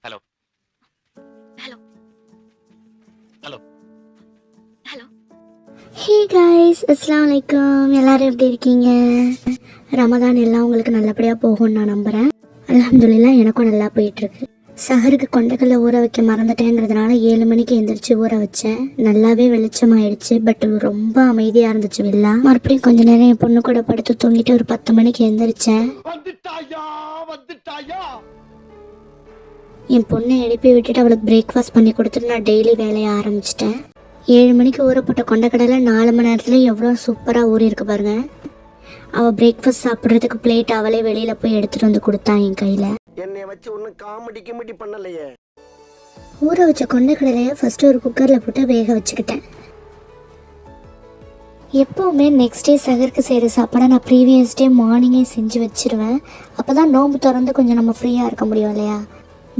Hello hello hello hello. Hey guys, அஸ்ஸலாமு அலைக்கும். எல்லாரும் எப்படி இருக்கீங்க? ரமதான் எல்லாம் உங்களுக்கு நல்லபடியாக போகும்னு நான் நம்புகிறேன். அல்ஹம்துலில்லாஹ் எனக்கும் நல்லா போயிட்டுருக்கு. சஹருக்கு கொண்டைக்கல்ல ஊற வைக்க மறந்துட்டேங்கிறதுனால 7 மணிக்கு எந்திரிச்சு ஊற வச்சேன். நல்லாவே வெளிச்சமாயிடுச்சு. பட் ரொம்ப அமைதியாக இருந்துச்சு வெளில. மறுபடியும் கொஞ்ச நேரம் என் பொண்ணு கூட படுத்து தூங்கிட்டு ஒரு 10 மணிக்கு எந்திரிச்சேன். என் பொண்ணை எழுப்பி விட்டுட்டு அவளுக்கு பிரேக்ஃபாஸ்ட் பண்ணி கொடுத்துட்டு நான் டெய்லி வேலையை ஆரம்பிச்சிட்டேன். 7 மணிக்கு ஊறப்பட்ட கொண்டக்கடலை 4 மணி நேரத்துல எவ்வளோ சூப்பராக ஊறி இருக்கு பாருங்க. அவள் பிரேக்ஃபாஸ்ட் சாப்பிட்றதுக்கு பிளேட் அவளே வெளியில் போய் எடுத்துகிட்டு வந்து கொடுத்தான் என் கையில். என்னை வச்சு ஒன்றும் காமெடி பண்ணலையே. ஊற வச்ச கொண்டக்கடலையை ஃபஸ்ட்டு ஒரு குக்கரில் போட்டு வேக வச்சுக்கிட்டேன். எப்போவுமே நெக்ஸ்ட் டே சகருக்கு செய்கிற சாப்பாடை நான் ப்ரீவியஸ் டே மார்னிங்கே செஞ்சு வச்சுருவேன். அப்போ தான் நோம்பு திறந்து கொஞ்சம் நம்ம ஃப்ரீயாக இருக்க முடியும் இல்லையா.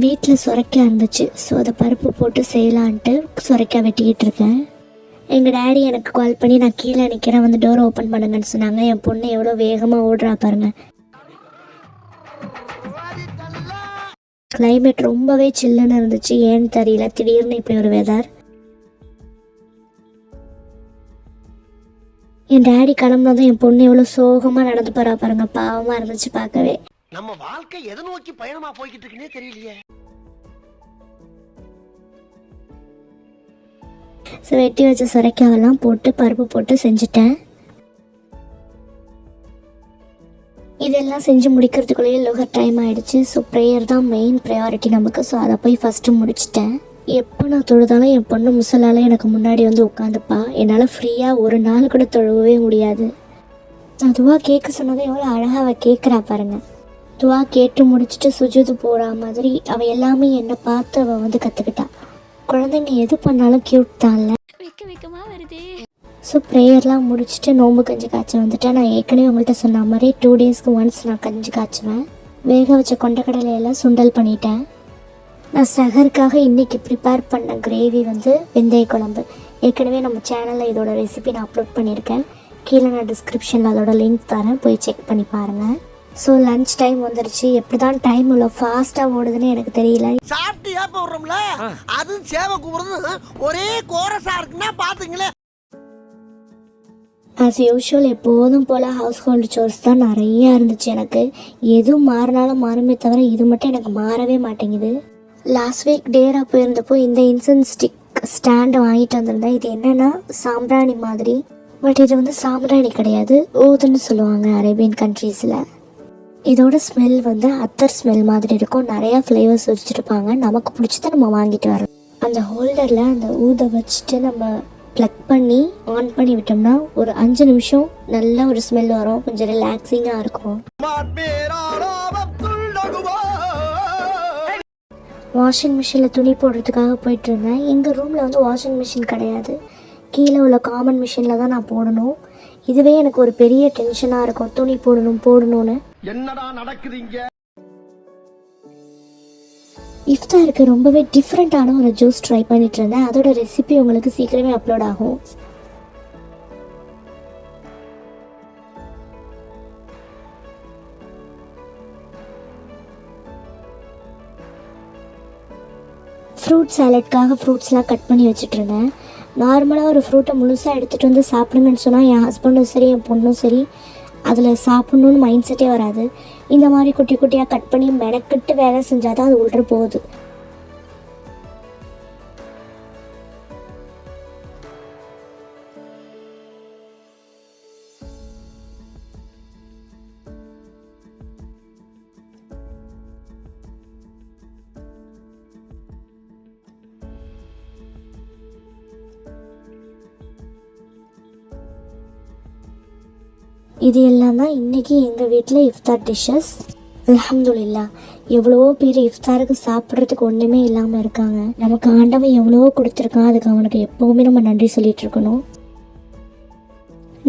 வீட்டில் சுரைக்காய் இருந்துச்சு. ஸோ அதை பருப்பு போட்டு செய்யலான்ட்டு சுரைக்காய் வெட்டிக்கிட்டு இருக்கேன். எங்கள் டேடி எனக்கு கால் பண்ணி நான் கீழே நிற்கிறேன், வந்து டோர் ஓப்பன் பண்ணுங்கன்னு சொன்னாங்க. என் பொண்ணு எவ்வளோ வேகமாக ஓடுறா பாருங்க. கிளைமேட் ரொம்பவே சில்லுன்னு இருந்துச்சு. ஏன்னு தெரியல, திடீர்னு இப்படி ஒரு வெதர். என் டேடி கிளம்புனதும் என் பொண்ணு எவ்வளோ சோகமாக நடந்து போறா பாருங்க. பாவமாக இருந்துச்சு பார்க்கவே. நம்ம வாழ்க்கை எதை நோக்கி பயணமா போய்கிட்டு இருக்குன்னே தெரியலையே. வெட்டி வச்ச சுரைக்காவெல்லாம் போட்டு பருப்பு போட்டு செஞ்சுட்டேன். இதெல்லாம் செஞ்சு முடிக்கிறதுக்குள்ளேயே லோகர் டைம் ஆயிடுச்சு. ஸோ ப்ரேயர் தான் மெயின் ப்ரையாரிட்டி நமக்கு. ஸோ அதை போய் ஃபஸ்ட்டு முடிச்சிட்டேன். எப்போ நான் தொழுதாலும் என் பொண்ணு முசலால எனக்கு முன்னாடி வந்து உட்காந்துப்பா. என்னால் ஃப்ரீயாக ஒரு நாள் கூட தொழுவவே முடியாது. அதுவாக கேட்க சொன்னதை எவ்வளோ அழகாக அவள் கேட்குறா பாருங்க. துவா கேட்டு முடிச்சுட்டு சுஜூது போகிற மாதிரி அவள் எல்லாமே என்னை பார்த்து அவள் வந்து கற்றுக்கிட்டான். குழந்தைங்க எது பண்ணாலும் க்யூட் தான் இல்லை. ஸோ ப்ரேயர்லாம் முடிச்சுட்டு நோம்பு கஞ்சி காய்ச்ச வந்துட்டேன். நான் ஏற்கனவே உங்கள்கிட்ட சொன்ன மாதிரி 2 டேஸ்க்கு ஒன்ஸ் நான் கஞ்சி காய்ச்சுவேன். வேக வச்ச கொண்டக்கடலையெல்லாம் சுண்டல் பண்ணிட்டேன். நான் சஹருக்காக இன்றைக்கி ப்ரிப்பேர் பண்ண கிரேவி வந்து வெந்தய குழம்பு. ஏற்கனவே நம்ம சேனலில் இதோட ரெசிபி நான் அப்லோட் பண்ணியிருக்கேன். கீழே நான் டிஸ்கிரிப்ஷனில் அதோட லிங்க் தரேன், போய் செக் பண்ணி பாருங்கள். ஸோ லன்ச் டைம் வந்துருச்சு. எப்படி தான் டைம் இவ்வளோ ஃபாஸ்ட்டாக ஓடுதுன்னு எனக்கு தெரியல. சாப்பிட்டியா போடுறோம்ல, அதுவும் சேவை கூப்பிடுறது ஒரே கோரஸா இருக்குன்னா பாத்துங்களேன். ஆஸ் யூஷுவல் எப்போதும் போல் ஹவுஸ் ஹோல்டு சோர்ஸ் தான் நிறையா இருந்துச்சு எனக்கு. எதுவும் மாறினாலும் மாறுமே தவிர இது மட்டும் எனக்கு மாறவே மாட்டேங்குது. லாஸ்ட் வீக் டேரா போயிருந்தப்போ இந்த இன்சென்ஸ் ஸ்டிக் ஸ்டாண்டை வாங்கிட்டு வந்திருந்தேன். இது என்னென்னா சாம்பிராணி மாதிரி. பட் இது வந்து சாம்பிராணி கிடையாது, ஊதுன்னு சொல்லுவாங்க அரேபியன் கண்ட்ரீஸில். இதோட ஸ்மெல் வந்து அத்தர் ஸ்மெல் மாதிரி இருக்கும். நிறையா ஃப்ளேவர்ஸ் வச்சுருப்பாங்க. நமக்கு பிடிச்சதை நம்ம வாங்கிட்டு வரோம். அந்த ஹோல்டரில் அந்த ஊதை வச்சுட்டு நம்ம ப்ளக் பண்ணி ஆன் பண்ணி விட்டோம்னா ஒரு 5 நிமிஷம் நல்ல ஒரு ஸ்மெல் வரும். கொஞ்சம் ரிலாக்ஸிங்காக இருக்கும். வாஷிங் மிஷினில் துணி போடுறதுக்காக போயிட்டு இருந்தேன். எங்கள் ரூமில் வந்து வாஷிங் மிஷின் கிடையாது. கீழே உள்ள காமன் மிஷினில் தான் நான் போடணும். இதுவே எனக்கு ஒரு பெரிய டென்ஷனாக இருக்கும், துணி போடணும்னு. என்னடா நடக்குதுங்க? இஃப்தாருக்கு ரொம்பவே டிஃப்ரெண்ட்டான ஒரு ஜூஸ் ட்ரை பண்ணிட்டு இருந்தேன். அதோட ரெசிபி உங்களுக்கு சீக்கிரமே அப்லோட் ஆகும். ஃப்ரூட் சாலட்காக ஃப்ரூட்ஸ்லாம் கட் பண்ணி வச்சுட்டு இருந்தேன். நார்மலாக ஒரு ஃப்ரூட்டை முழுசாக எடுத்துகிட்டு வந்து சாப்பிடுங்கன்னு சொன்னால் என் ஹஸ்பண்டும் சரி என் பொண்ணும் சரி அதில் சாப்பிட்ணுன்னு மைண்ட் செட்டே வராது. இந்த மாதிரி குட்டி குட்டியாக கட் பண்ணி மெனக்கிட்டு வேலை செஞ்சால் தான் அது உள்ள போகுது. இது எல்லாம் தான் இன்றைக்கி எங்கள் வீட்டில் இஃப்தார் டிஷ்ஷஸ். அல்ஹம்துலில்லாஹ், எவ்வளவோ பேர் இஃப்தாருக்கு சாப்பிட்றதுக்கு ஒன்றுமே இல்லாமல் இருக்காங்க. நமக்கு ஆண்டவன் எவ்வளவோ கொடுத்துருக்கான். அதுக்கு அவனுக்கு எப்போவுமே நம்ம நன்றி சொல்லிகிட்டு இருக்கணும்.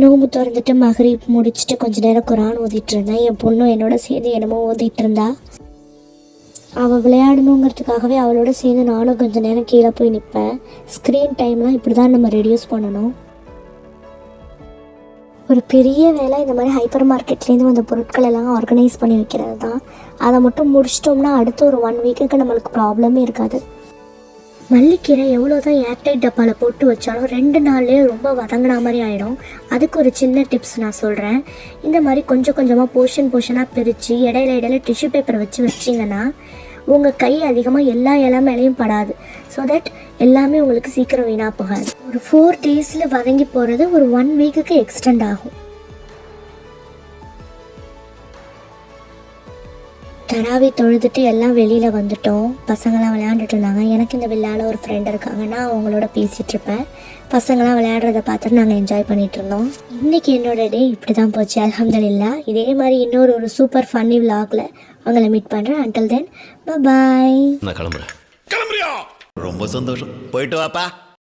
நோம்பு திறந்துட்டு மகரிப் முடிச்சுட்டு கொஞ்ச நேரம் குரான் ஓதிட்டு இருந்தேன். என் பொண்ணும் என்னோட சேர்ந்து என்னமோ ஓதிட்டு இருந்தா. அவள் விளையாடணுங்கிறதுக்காகவே அவளோட சேர்ந்து நானும் கொஞ்ச நேரம் கீழே போய் நிற்பேன். ஸ்க்ரீன் டைம்லாம் இப்படி தான் நம்ம ரெடியூஸ் பண்ணணும். ஒரு பெரிய வேலை இந்த மாதிரி ஹைப்பர் மார்க்கெட்லேருந்து வந்த பொருட்கள் எல்லாம் ஆர்கனைஸ் பண்ணி வைக்கிறது தான். அதை மட்டும் முடிச்சிட்டோம்னா அடுத்த ஒரு 1 வீக்குக்கு நம்மளுக்கு ப்ராப்ளமே இருக்காது. மல்லிக்கீரை எவ்வளோ தான் ஏர்டைட் டப்பாவில் போட்டு வச்சாலும் 2 நாள்லேயே ரொம்ப வதங்கின மாதிரி ஆகிடும். அதுக்கு ஒரு சின்ன டிப்ஸ் நான் சொல்கிறேன். இந்த மாதிரி கொஞ்சம் கொஞ்சமாக போர்ஷனாக பிரித்து இடையில டிஷ்யூ பேப்பரை வச்சிங்கன்னா உங்கள் கை அதிகமாக எல்லா இலை மேலேயும் படாது. ஸோ தட் எல்லாமே உங்களுக்கு சீக்கிரம் வீணாக போகாது. ஒரு 4 டேஸில் வதங்கி போகிறது ஒரு 1 வீக்குக்கு எக்ஸ்டெண்ட் ஆகும். தராவி தொழுதுட்டு எல்லாம் வெளியில் வந்துட்டோம். பசங்களாம் விளையாண்டுட்டு இருந்தாங்க. எனக்கு இந்த விழாவில் ஒரு ஃப்ரெண்ட் இருக்காங்க. நான் அவங்களோட பேசிகிட்ருப்பேன். பசங்களாம் விளையாடுறத பார்த்துட்டு நாங்கள் என்ஜாய் பண்ணிகிட்டு இருந்தோம். இன்றைக்கி என்னோட டே இப்படி தான் போச்சு. அல்ஹம்துலில்லாஹ். இதே மாதிரி இன்னொரு சூப்பர் ஃபன்னி விலாகில் அவங்கள மீட் பண்ணுறேன். அன்டில் தென் பாய். நான் கிளம்புறியா? ரொம்ப சந்தோஷம். போயிட்டு வாப்பா.